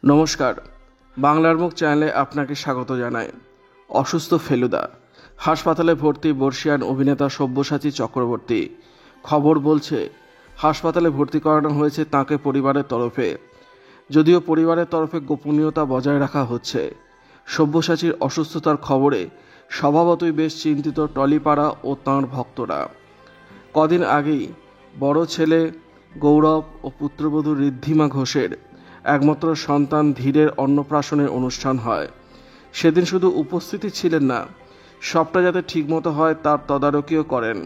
নমস্কার, বাংলার মুখ চ্যানেলে আপনাকে স্বাগত জানাই। অসুস্থ ফেলুদা, হাসপাতালে ভর্তি বর্ষিয়ান অভিনেতা সব্যসাচী চক্রবর্তী। খবর বলছে হাসপাতালে ভর্তি করানো হয়েছে তাঁকে পরিবারের তরফে, যদিও পরিবারের তরফে গোপনীয়তা বজায় রাখা হচ্ছে। সব্যসাচীর অসুস্থতার খবরে স্বভাবতই বেশ চিন্তিত টলিপাড়া ও তাঁর ভক্তরা। কদিন আগেই বড় ছেলে গৌরব ও পুত্রবধূ ঋদ্ধিমা ঘোষের একমাত্র সন্তান ধীরের অন্নপ্রাশনের অনুষ্ঠান হয়। সেদিন শুধু উপস্থিতি ছিলেন না, সবটা যাতে ঠিকমতো হয় তার তদারকিও করেন।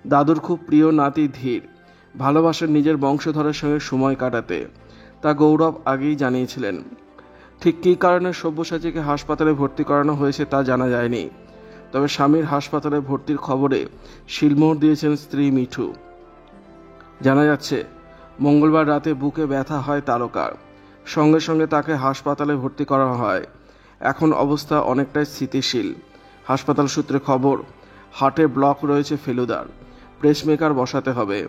দাদুর খুব প্রিয় নাতি ধীর ভালোবাসেন নিজের বংশধরের সঙ্গে সময় কাটাতে, তা গৌরব আগেই জানিয়েছিলেন। ঠিক কী কারণে সব্যসাচীকে হাসপাতালে ভর্তি করানো হয়েছে তা জানা যায়নি, তবে স্বামীর হাসপাতালে ভর্তির খবরে শিলমোহর দিয়েছেন স্ত্রী মিঠু। জানা যাচ্ছে মঙ্গলবার রাতে বুকে ব্যথা হয় তারকার, সঙ্গে সঙ্গে তাকে হাসপাতালে ভর্তি করা হয়। এখন অবস্থা অনেকটাই স্থিতিশীল। হাসপাতাল সূত্রে খবর, হার্টে ব্লক রয়েছে ফেলুদার, প্রেসমেকার বসাতে হবে।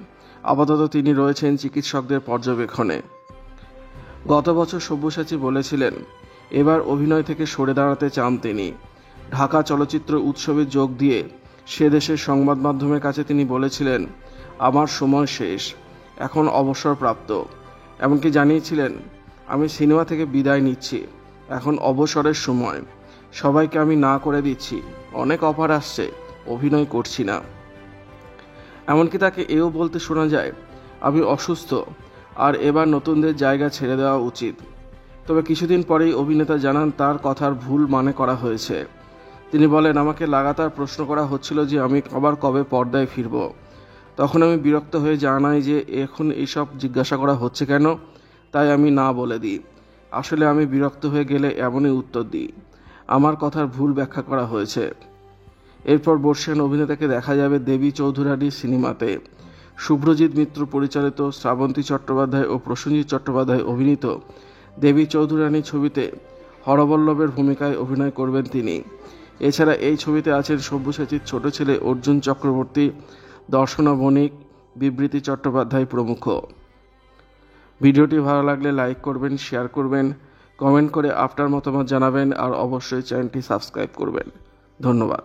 আপাতত তিনি রয়েছেন চিকিৎসকদের পর্যবেক্ষণে। গত বছর সব্যসাচী বলেছিলেন এবার অভিনয় থেকে সরে দাঁড়াতে চান তিনি। ঢাকা চলচ্চিত্র উৎসবে যোগ দিয়ে সে দেশের সংবাদ মাধ্যমের কাছে তিনি বলেছিলেন, আমার সময় শেষ, এখন অবসরপ্রাপ্ত। এমনকি জানিয়েছিলেন, আমি সিনেমা থেকে বিদায় নিচ্ছি, এখন অবসরের সময়, সবাইকে আমি না করে দিচ্ছি, অনেক অফার আসছে, অভিনয় করছি না। এমনকি তাকে এও বলতে শোনা যায়, আমি অসুস্থ আর এবার নতুনদের জায়গা ছেড়ে দেওয়া উচিত। তবে কিছুদিন পরেই অভিনেতা জানান তার কথার ভুল মানে করা হয়েছে। তিনি বলেন, আমাকে লাগাতার প্রশ্ন করা হচ্ছিল যে আমি আবার কবে পর্দায় ফিরব। তখন আমি বিরক্ত হয়ে জানাই যে এখন এইসব জিজ্ঞাসা করা হচ্ছে কেন, তাই আমি না বলে দিই। আসলে আমি বিরক্ত হয়ে গেলে এমনই উত্তর দিই, আমার কথার ভুল ব্যাখ্যা করা হয়েছে। এরপর বর্ষিয়ান অভিনেতাকে দেখা যাবে দেবী চৌধুরানী সিনেমাতে। শুভ্রজিৎ মিত্র পরিচালিত, শ্রাবন্তী চট্টোপাধ্যায় ও প্রসেনজিৎ চট্টোপাধ্যায় অভিনীত দেবী চৌধুরানী ছবিতে হরবল্লভের ভূমিকায় অভিনয় করবেন তিনি। এছাড়া এই ছবিতে আছেন সব্যসাচীর ছোট ছেলে অর্জুন চক্রবর্তী, দর্শনা বণিক, বিবৃতি চট্টোপাধ্যায় প্রমুখ। ভিডিওটি ভালো লাগলে লাইক করবেন, শেয়ার করবেন, কমেন্ট করে আপনার মতামত জানাবেন আর অবশ্যই চ্যানেলটি সাবস্ক্রাইব করবেন। ধন্যবাদ।